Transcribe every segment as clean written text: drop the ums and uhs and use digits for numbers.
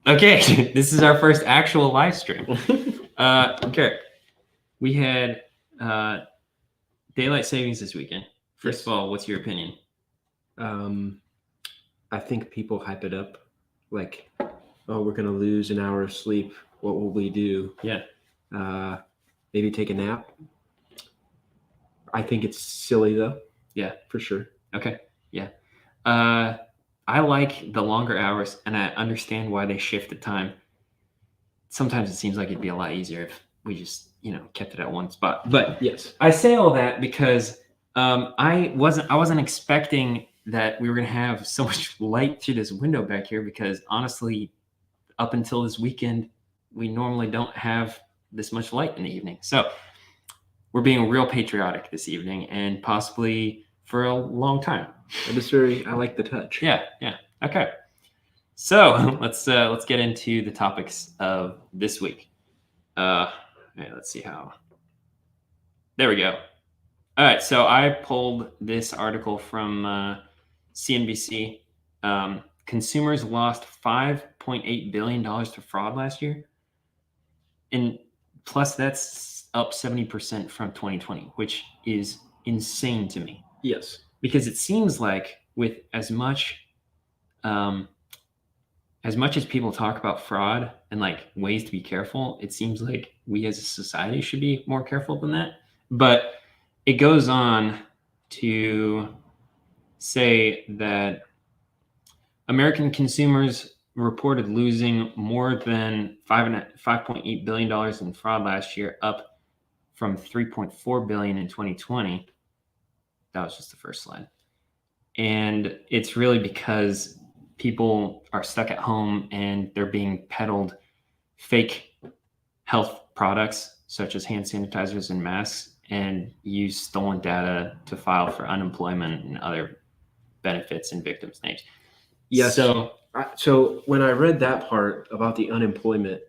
Okay, this is our first actual live stream. Garrett, we had daylight savings this weekend. First of all, what's your opinion? I think people hype it up like, oh, we're going to lose an hour of sleep. What will we do? Yeah. Maybe take a nap. I think it's silly, though. Yeah. For sure. Okay. Yeah. I like the longer hours, and I understand why they shift the time. Sometimes it seems like it'd be a lot easier if we just, kept it at one spot. But yes, I say all that because I wasn't expecting that we were going to have so much light through this window back here, because honestly, up until this weekend, we normally don't have this much light in the evening. So we're being real patriotic this evening, and possibly for a long time. I like the touch. Yeah. Okay. So let's get into the topics of this week. Let's see how. There we go. All right. So I pulled this article from CNBC. Consumers lost $5.8 billion to fraud last year, and plus that's up 70% from 2020, which is insane to me. Yes, because it seems like with as much as people talk about fraud and like ways to be careful, it seems like we as a society should be more careful than that. But it goes on to say that American consumers reported losing more than $5.8 billion in fraud last year, up from $3.4 billion in 2020. That was just the first slide. And it's really because people are stuck at home and they're being peddled fake health products such as hand sanitizers and masks, and use stolen data to file for unemployment and other benefits in victims' names. Yes. So when I read that part about the unemployment,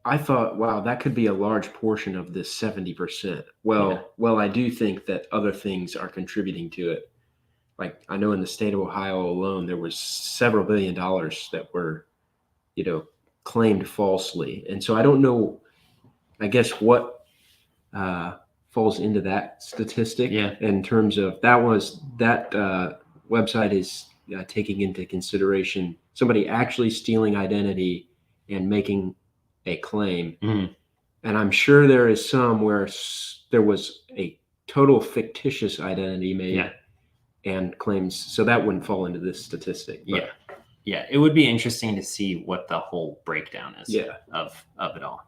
I thought, wow, that could be a large portion of this 70%. Well, I do think that other things are contributing to it. Like, I know in the state of Ohio alone, there was several $1 billion that were, claimed falsely. And so I don't know, I guess, what falls into that statistic in terms of that website is taking into consideration somebody actually stealing identity and making a claim. Mm-hmm. And I'm sure there is some where there was a total fictitious identity made and claims, so that wouldn't fall into this statistic. But. Yeah, it would be interesting to see what the whole breakdown is of it all.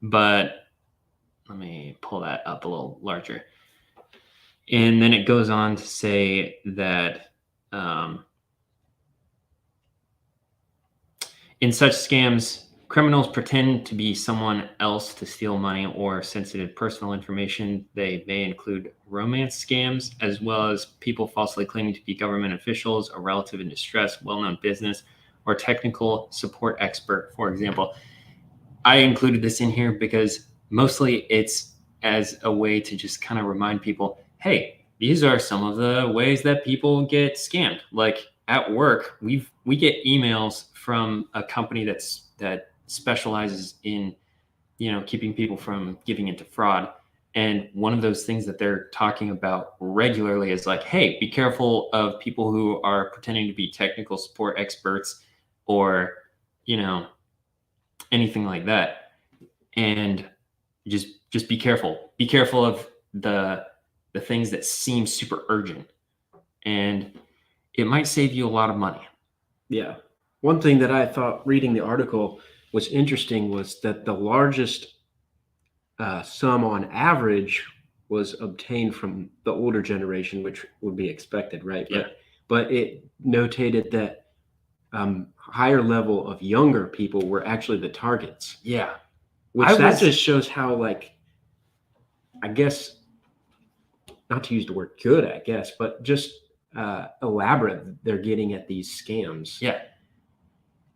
But let me pull that up a little larger. And then it goes on to say that in such scams, criminals pretend to be someone else to steal money or sensitive personal information. They may include romance scams, as well as people falsely claiming to be government officials, a relative in distress, well-known business, or technical support expert, for example. I included this in here because mostly it's as a way to just kind of remind people, hey, these are some of the ways that people get scammed. Like at work, we get emails from a company that specializes in, keeping people from giving into fraud. And one of those things that they're talking about regularly is like, hey, be careful of people who are pretending to be technical support experts or, anything like that. And just be careful. Be careful of the things that seem super urgent. And it might save you a lot of money. Yeah. One thing that I thought reading the article was interesting was that the largest sum on average was obtained from the older generation, which would be expected, right? Yeah. But it notated that higher level of younger people were actually the targets. Yeah. Which just shows how, I guess, not to use the word good, I guess, but just elaborate they're getting at these scams.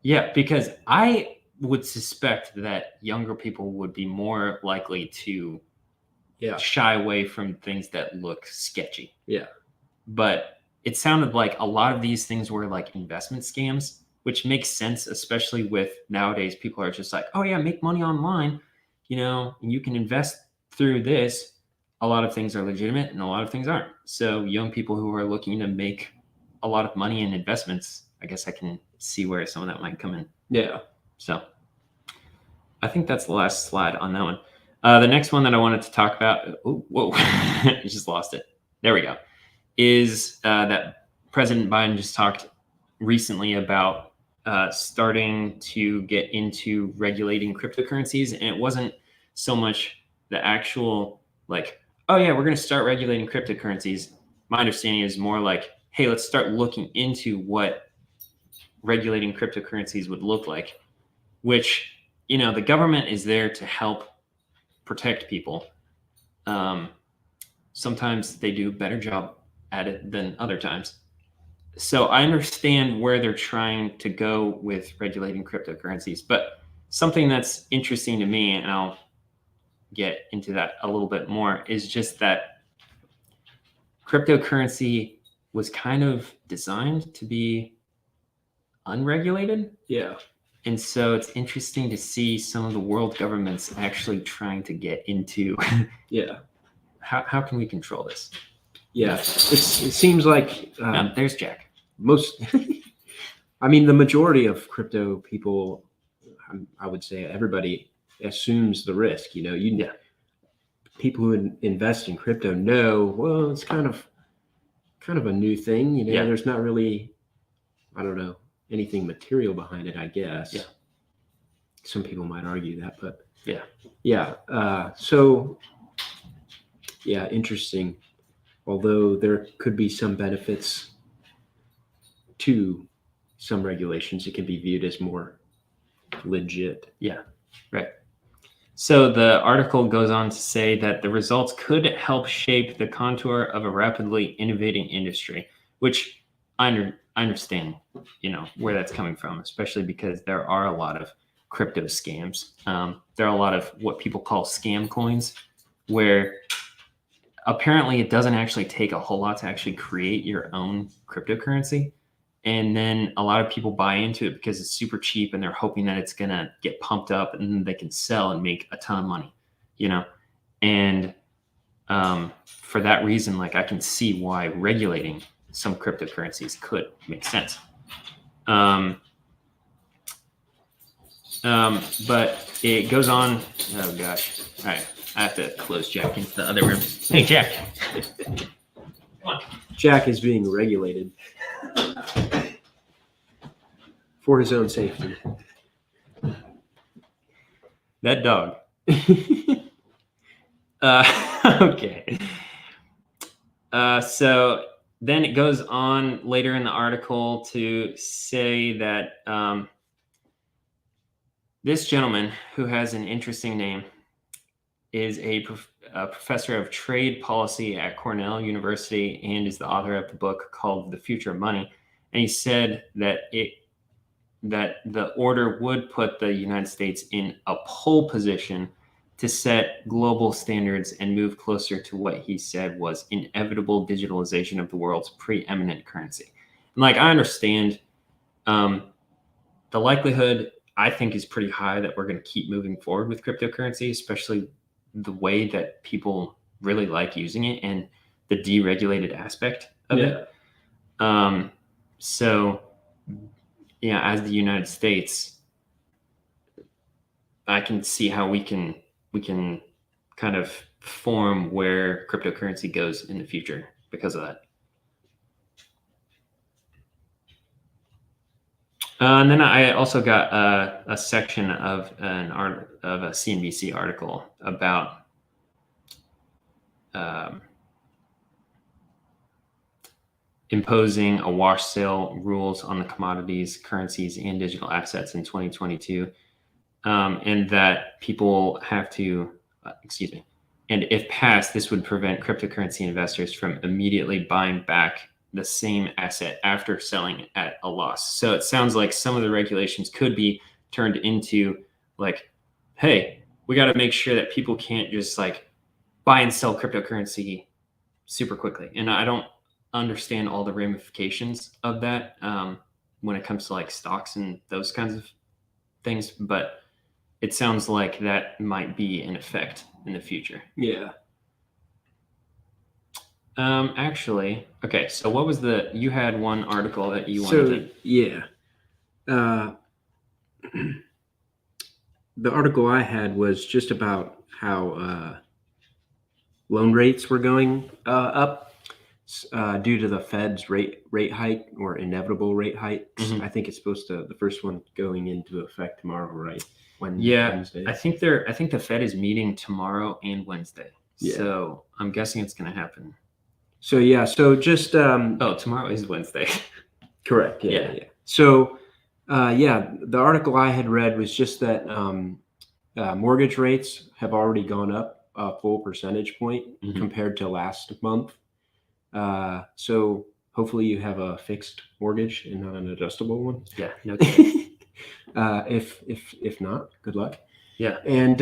Yeah, because I would suspect that younger people would be more likely to shy away from things that look sketchy. Yeah. But it sounded like a lot of these things were like investment scams, which makes sense, especially with nowadays people are just like, oh yeah, make money online, and you can invest through this. A lot of things are legitimate and a lot of things aren't. So young people who are looking to make a lot of money in investments, I guess I can see where some of that might come in. Yeah. So I think that's the last slide on that one. The next one that I wanted to talk about, whoa, I just lost it. There we go. Is that President Biden just talked recently about starting to get into regulating cryptocurrencies. And it wasn't so much the actual like, oh yeah, we're going to start regulating cryptocurrencies. My understanding is more like, hey, let's start looking into what regulating cryptocurrencies would look like, which, the government is there to help protect people. Sometimes they do a better job at it than other times. So I understand where they're trying to go with regulating cryptocurrencies, but something that's interesting to me, and I'll get into that a little bit more, is just that cryptocurrency was kind of designed to be unregulated. Yeah. And so it's interesting to see some of the world governments actually trying to get into Yeah. How can we control this? Yeah. It seems like there's Jack. Most, I mean, the majority of crypto people, I would say everybody assumes the risk. People who invest in crypto know, well, it's kind of a new thing. There's not really, I don't know, anything material behind it, I guess. Yeah. Some people might argue that, but yeah. So yeah, interesting. Although there could be some benefits to some regulations, it can be viewed as more legit. Yeah, right. So the article goes on to say that the results could help shape the contour of a rapidly innovating industry, which I understand, where that's coming from, especially because there are a lot of crypto scams. There are a lot of what people call scam coins, where apparently it doesn't actually take a whole lot to actually create your own cryptocurrency. And then a lot of people buy into it because it's super cheap and they're hoping that it's going to get pumped up and then they can sell and make a ton of money, And for that reason, like, I can see why regulating some cryptocurrencies could make sense. But it goes on. Oh gosh. All right. I have to close Jack into the other room. Hey, Jack. Come on. Jack is being regulated for his own safety. That dog. Okay. So then it goes on later in the article to say that this gentleman, who has an interesting name, is a professor of trade policy at Cornell University and is the author of the book called The Future of Money. And he said that the order would put the United States in a pole position to set global standards and move closer to what he said was inevitable digitalization of the world's preeminent currency. And I understand the likelihood, I think, is pretty high that we're going to keep moving forward with cryptocurrency, especially the way that people really like using it and the deregulated aspect of it. So yeah, as the United States, I can see how we can kind of form where cryptocurrency goes in the future because of that. And then I also got a section of a CNBC article about imposing a wash sale rules on the commodities, currencies, and digital assets in 2022, and that people have to, and if passed, this would prevent cryptocurrency investors from immediately buying back the same asset after selling at a loss. So it sounds like some of the regulations could be turned into like, hey, we got to make sure that people can't just buy and sell cryptocurrency super quickly. And I don't understand all the ramifications of that when it comes to like stocks and those kinds of things, but it sounds like that might be in effect in the future. Yeah. Actually, okay. So what was you had one article that you wanted to... Yeah. The article I had was just about how loan rates were going up due to the Fed's rate hike or inevitable rate hikes. Mhm. I think it's supposed to, the first one going into effect tomorrow, right? Yeah, Wednesday. I think the Fed is meeting tomorrow and Wednesday. Yeah. So I'm guessing it's going to happen. So yeah, so just Oh, tomorrow is Wednesday. correct. Yeah. Yeah. So the article I had read was just that mortgage rates have already gone up a full percentage point Mhm. compared to last month. So hopefully you have a fixed mortgage and not an adjustable one. Yeah, no kidding. If not, good luck. Yeah. And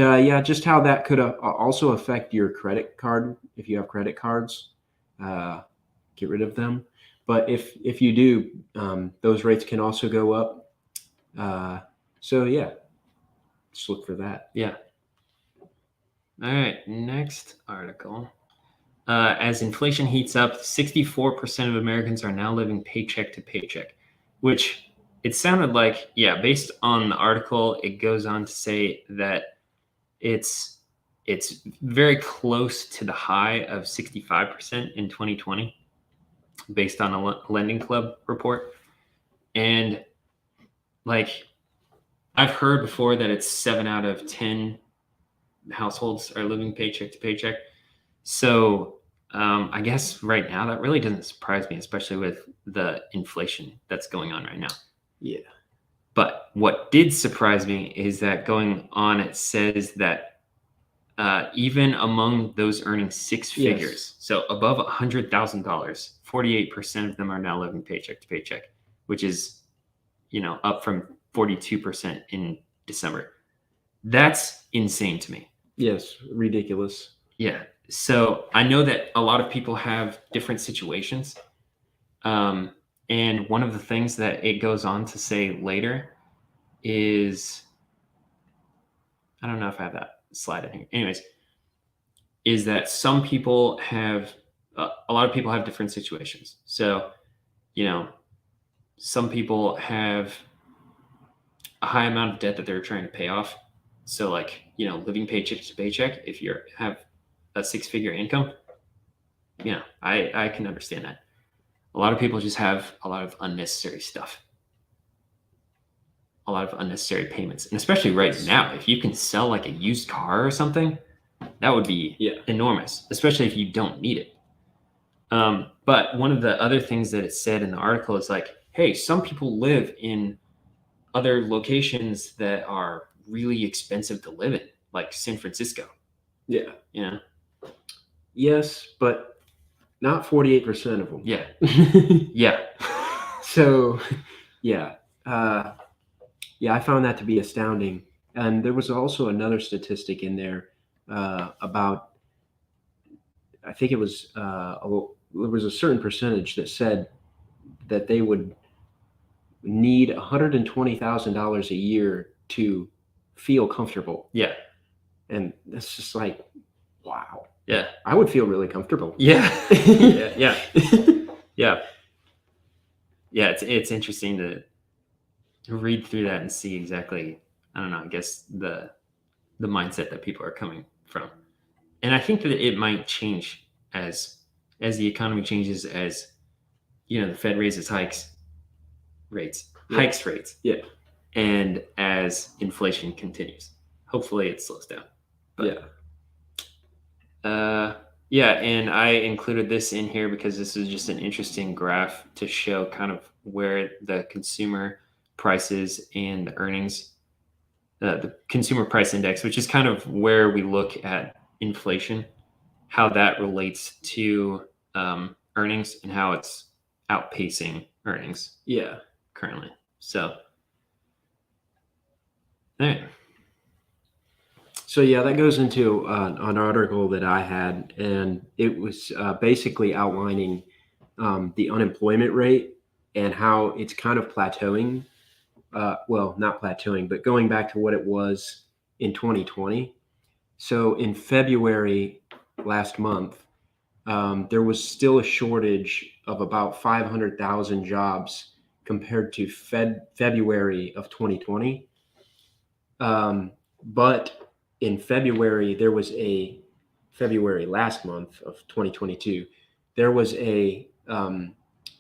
just how that could also affect your credit card. If you have credit cards, get rid of them. But if you do, those rates can also go up. So yeah, just look for that. Yeah. All right, next article. As inflation heats up, 64% of Americans are now living paycheck to paycheck, which it sounded like, yeah, based on the article, it goes on to say that it's very close to the high of 65% in 2020, based on a Lending Club report. And like, I've heard before that it's 7 out of 10 households are living paycheck to paycheck. So I guess right now that really doesn't surprise me, especially with the inflation that's going on right now. Yeah. But what did surprise me is that going on, it says that even among those earning six figures, so above $100,000, 48% of them are now living paycheck to paycheck, which is, up from 42% in December. That's insane to me. Yes, ridiculous. Yeah. So I know that a lot of people have different situations. And one of the things that it goes on to say later is, I don't know if I have that slide in here. Anyways, is that some people have, a lot of people have different situations. So, some people have a high amount of debt that they're trying to pay off. So like, living paycheck to paycheck, if you have a 6-figure income, I can understand that. A lot of people just have a lot of unnecessary stuff, a lot of unnecessary payments. And especially right now, if you can sell like a used car or something, that would be enormous, especially if you don't need it. But one of the other things that it said in the article is like, hey, some people live in other locations that are really expensive to live in, like San Francisco. Yeah. Yeah. Yes, but not 48% of them. Yeah. Yeah. So, yeah. I found that to be astounding. And there was also another statistic in there about, I think it was, there was a certain percentage that said that they would need $120,000 a year to feel comfortable. Yeah. And that's just like, wow. Yeah. I would feel really comfortable. Yeah. Yeah. Yeah. Yeah. It's interesting to read through that and see exactly, I don't know, I guess the mindset that people are coming from. And I think that it might change as the economy changes, as the Fed raises rates. Yeah. And as inflation continues. Hopefully it slows down. But, and I included this in here because this is just an interesting graph to show kind of where the consumer prices and the earnings, the consumer price index, which is kind of where we look at inflation, how that relates to earnings and how it's outpacing earnings. Yeah. Currently. So, all right. So that goes into an article that I had, and it was basically outlining the unemployment rate and how it's kind of plateauing. Well, not plateauing, but going back to what it was in 2020. So in February last month, there was still a shortage of about 500,000 jobs compared to February of 2020. But in February, February last month of 2022, there was a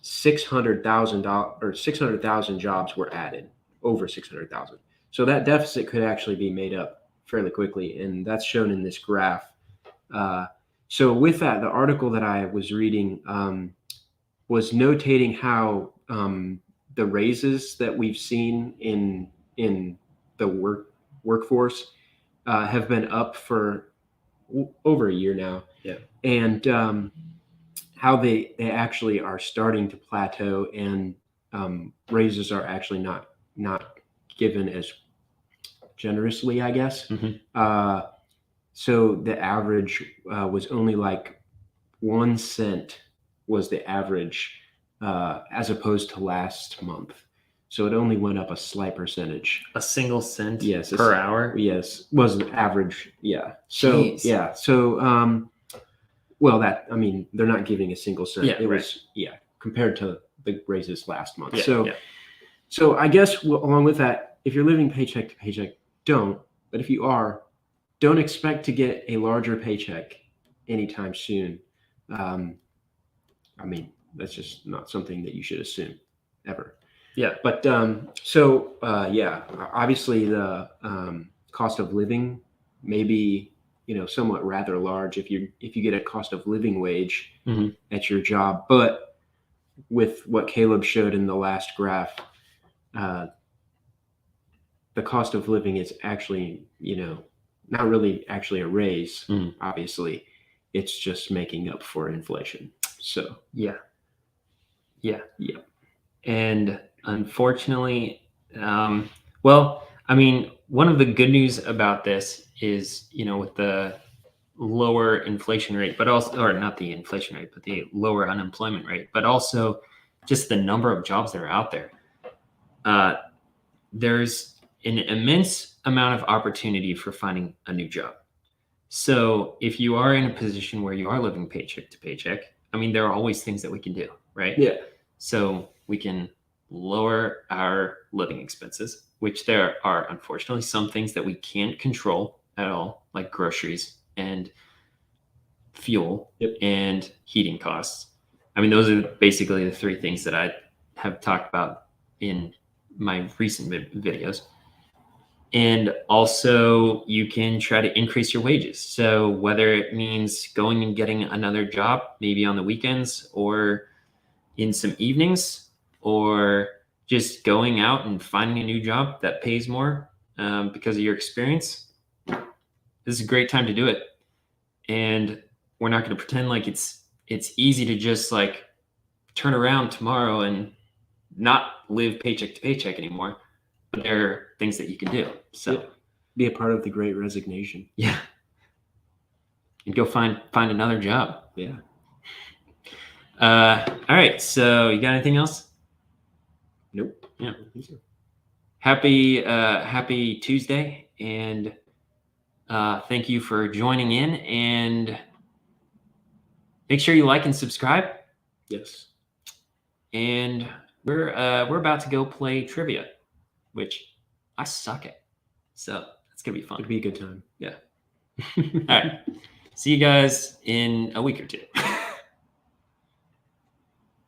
600,000 jobs were added, over 600,000. So that deficit could actually be made up fairly quickly, and that's shown in this graph. So with that, the article that I was reading was notating how the raises that we've seen in the workforce have been up for over a year now. Yeah. And how they actually are starting to plateau, and raises are actually not given as generously, I guess. Mm-hmm. So the average was only like 1 cent was the average as opposed to last month. So it only went up a slight percentage. A single cent Yes, per hour? Yes, was the average. Yeah. So, Jeez. yeah. So, well, they're not giving a single cent. Yeah, it right. was, compared to the raises last month. Yeah, So I guess along with that, if you're living paycheck to paycheck, don't. But if you are, don't expect to get a larger paycheck anytime soon. That's just not something that you should assume ever. Yeah. But obviously the cost of living may be, somewhat rather large if you get a cost of living wage Mm-hmm. at your job. But with what Caleb showed in the last graph, the cost of living is actually, not really actually a raise. Mm. Obviously, it's just making up for inflation. So yeah. And unfortunately, one of the good news about this is, with the lower inflation rate, but also, or not the inflation rate, but the lower unemployment rate, but also just the number of jobs that are out there. There's an immense amount of opportunity for finding a new job. So if you are in a position where you are living paycheck to paycheck, there are always things that we can do, right? Yeah. So we can lower our living expenses, which there are unfortunately some things that we can't control at all, like groceries and fuel. Yep. And heating costs. Those are basically the three things that I have talked about in my recent videos. And also you can try to increase your wages. So whether it means going and getting another job, maybe on the weekends or in some evenings, or just going out and finding a new job that pays more because of your experience, this is a great time to do it. And we're not going to pretend like it's easy to just like turn around tomorrow and not live paycheck to paycheck anymore. But there are things that you can do. So be a part of the Great Resignation. Yeah. And go find another job. Yeah. All right. So you got anything else? Nope. Yeah. Happy Tuesday, and thank you for joining in, and make sure you like and subscribe. Yes. And we're about to go play trivia, which I suck at. So it's gonna be fun. It'd be a good time. Yeah. All right. See you guys in a week or two.